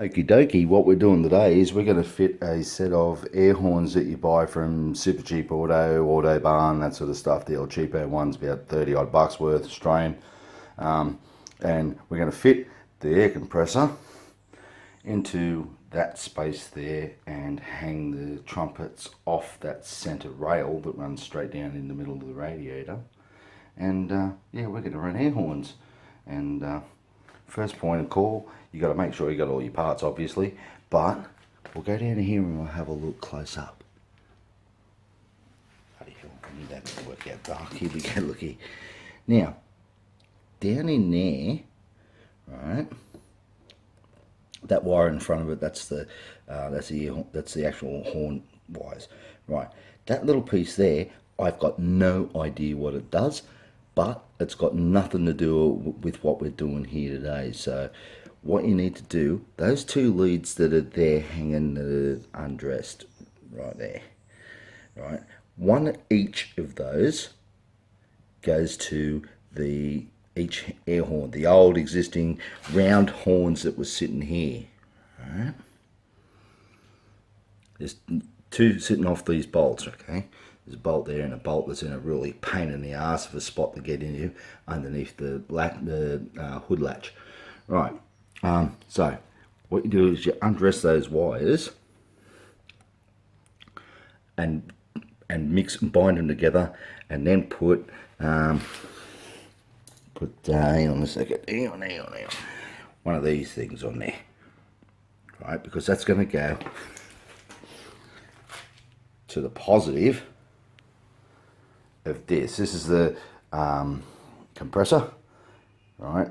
Okie dokie, what we're doing today is we're going to fit a set of air horns that you buy from Super Cheap Auto, Autobarn, that sort of stuff. The old cheapo ones, about 30 odd bucks worth Australian. And we're going to fit the air compressor into that space there and hang the trumpets off that center rail that runs straight down in the middle of the radiator. And yeah, we're going to run air horns. And first point of call, you got to make sure you got all your parts, obviously, but we'll go down here and we'll have a look close up. Bloody hell, I need that to work out dark. Here we go, look here. Now, down in there, right, that wire in front of it, that's the actual horn wires, right. That little piece there, I've got no idea what it does, but it's got nothing to do with what we're doing here today. So what you need to do, those two leads that are there hanging that are undressed right there, right, one each of those goes to each air horn, the old existing round horns that were sitting here, right. There's two sitting off these bolts, okay. There's a bolt there and a bolt that's in a really pain in the ass of a spot to get into underneath the hood latch. Right, so what you do is you undress those wires and mix and bind them together, and then put hang on a second, hang on, one of these things on there, right, because that's going to go to the positive of this. This is the compressor, right,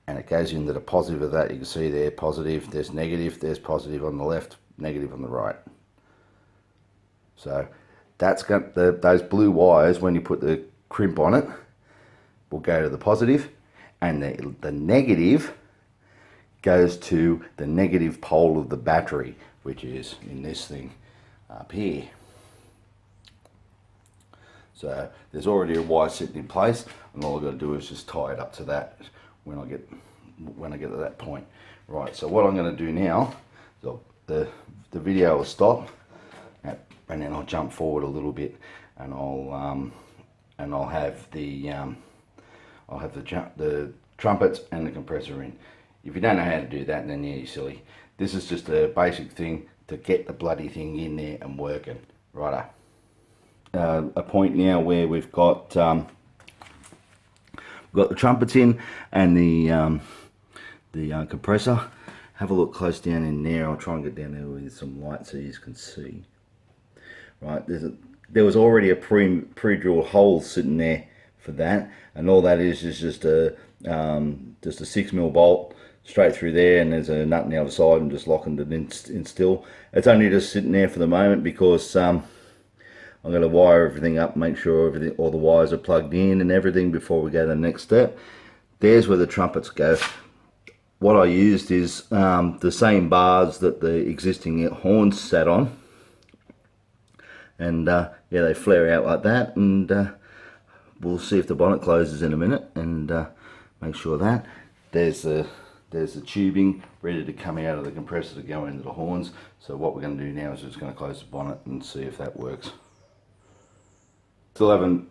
and it goes into the positive of that. You can see there positive, there's negative, there's positive on the left, negative on the right. So that's got those blue wires, when you put the crimp on it, will go to the positive, and the negative goes to the negative pole of the battery, which is in this thing up here. So there's already a wire sitting in place, and all I've got to do is just tie it up to that when I get to that point. Right, so what I'm going to do now, so the video will stop, and then I'll jump forward a little bit, and I'll have the trumpets and the compressor in. If you don't know how to do that, then yeah, you're silly. This is just a basic thing to get the bloody thing in there and working. Righto. A point now where we've got the trumpets in and the compressor. Have a look close down in there. I'll try and get down there with some light so you can see. Right, there was already a pre-drilled hole sitting there for that, and all that is just a 6mm bolt straight through there, and there's a nut on the other side and just locking it in still. It's only just sitting there for the moment because I'm going to wire everything up, make sure all the wires are plugged in and everything before we go to the next step. There's where the trumpets go. What I used is the same bars that the existing horns sat on, and yeah, they flare out like that, and we'll see if the bonnet closes in a minute, and make sure that there's the tubing ready to come out of the compressor to go into the horns. So what we're going to do now is just going to close the bonnet and see if that works. Still haven't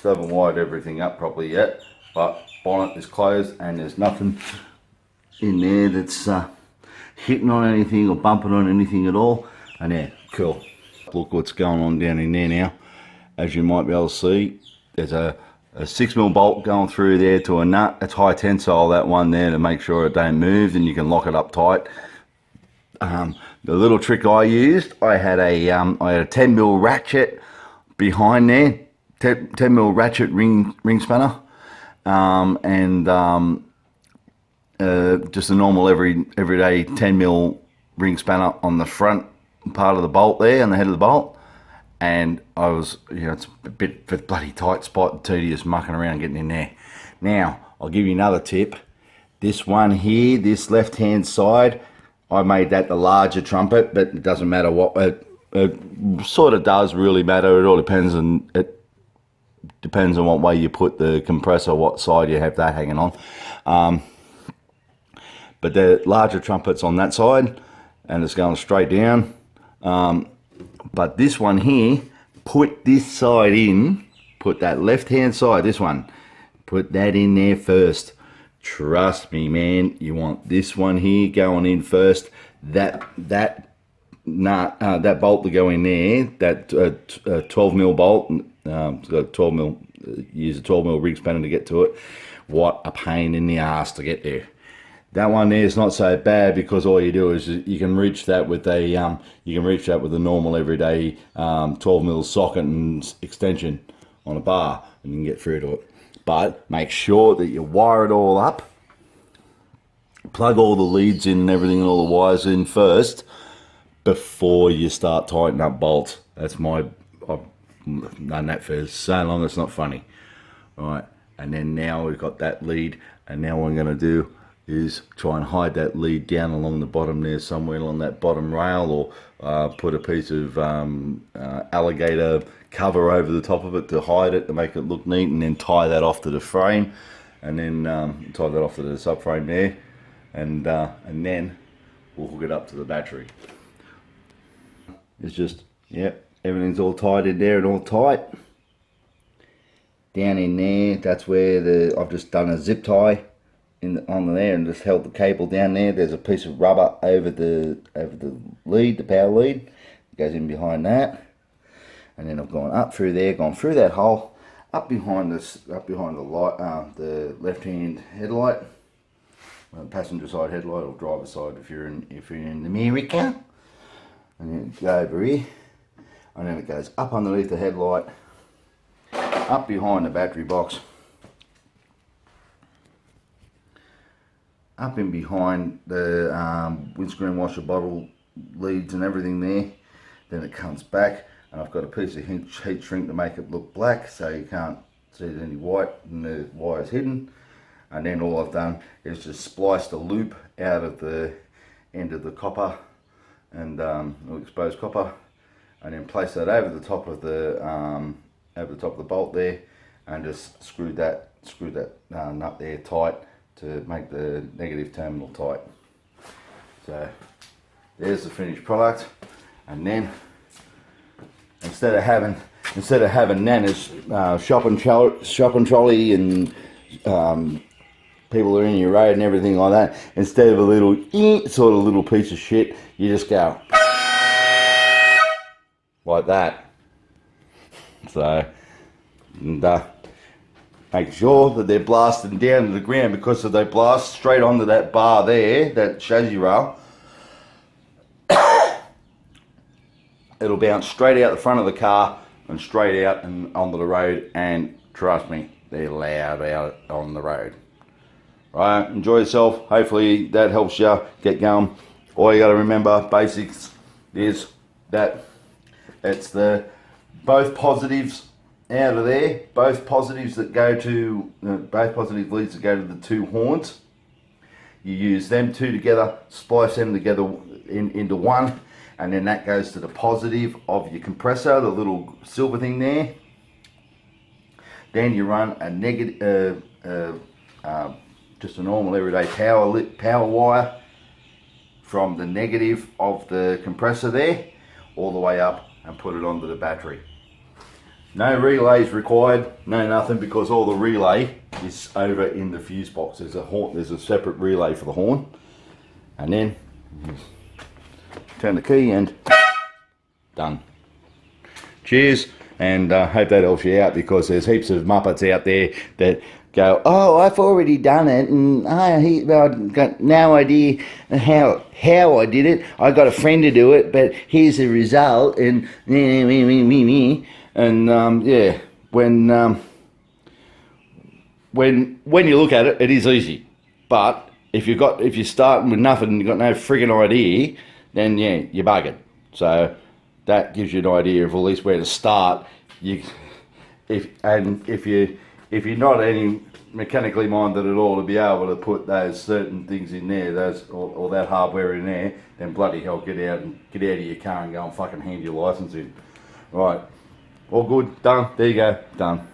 wired everything up properly yet, but bonnet is closed and there's nothing in there that's hitting on anything or bumping on anything at all. And yeah, cool. Look what's going on down in there now. As you might be able to see, there's a 6mm bolt going through there to a nut. It's high tensile, that one there, to make sure it don't move, and you can lock it up tight. The little trick I used, I had a 10mm ratchet behind there, 10mm ratchet ring spanner, and just a normal everyday 10mm ring spanner on the front part of the bolt there, on the head of the bolt. And I was, it's a bit of a bloody tight spot, tedious mucking around getting in there. Now, I'll give you another tip. This one here, this left-hand side, I made that the larger trumpet, but it doesn't matter what, it sort of does really matter. It all depends on, what way you put the compressor, what side you have that hanging on. but the larger trumpet's on that side, and it's going straight down. But this one here, put this side in, put that left-hand side, this one, put that in there first. Trust me, man, you want this one here going in first. That bolt to go in there, that 12mm bolt, it's got a 12mm, use a 12mm rig spanner to get to it. What a pain in the ass to get there. That one there is not so bad because all you do is you can reach that with a normal everyday 12mm socket and extension on a bar, and you can get through to it. But make sure that you wire it all up, plug all the leads in and everything, and all the wires in first before you start tightening up bolts. I've done that for so long it's not funny. All right, and then now we've got that lead, and now what I'm going to do is try and hide that lead down along the bottom there, somewhere along that bottom rail, or put a piece of alligator cover over the top of it to hide it, to make it look neat, and then tie that off to the frame, and then tie that off to the subframe there, and then we'll hook it up to the battery. It's just, yep, everything's all tied in there and all tight. Down in there, that's where I've just done a zip tie on there and just held the cable down there. There's a piece of rubber over the lead, the power lead. It goes in behind that, and then I've gone up through there, gone through that hole, up behind the light, the left-hand headlight, passenger side headlight, or driver side if you're in America, and then go over here, and then it goes up underneath the headlight, up behind the battery box, up in behind the windscreen washer bottle leads and everything there. Then it comes back, and I've got a piece of heat shrink to make it look black so you can't see any white and the wire's hidden. And then all I've done is just spliced a loop out of the end of the copper and exposed copper, and then place that over the top of the bolt there, and just screwed that nut there tight to make the negative terminal tight. So there's the finished product. And then instead of having Nana's shopping trolley and people are in your road and everything like that, instead of a little little piece of shit, you just go like that. So, and make sure that they're blasting down to the ground, because if they blast straight onto that bar there, that chassis rail, it'll bounce straight out the front of the car and straight out and onto the road, and trust me, they're loud out on the road. Right, enjoy yourself. Hopefully that helps you get going. All you got to remember, basics, is that it's the both positives out of there, both positives that go to both positive leads that go to the two horns. You use them two together, splice them together into one, and then that goes to the positive of your compressor, the little silver thing there. Then you run a negative, just a normal everyday power wire from the negative of the compressor there all the way up and put it onto the battery. No relays required, no nothing, because all the relay is over in the fuse box. There's a separate relay for the horn, and then turn the key and done. Cheers, and hope that helps you out, because there's heaps of muppets out there that go, oh, I've already done it, and I've got no idea how I did it. I got a friend to do it, but here's the result, and yeah, when you look at it, it is easy. But if you're starting with nothing and you've got no friggin' idea, then yeah, you're buggered. So that gives you an idea of at least where to start. If you're not any mechanically minded at all, to be able to put those certain things in there, or that hardware in there, then bloody hell, get out of your car and go and fucking hand your license in. Right. All good, done, there you go, done.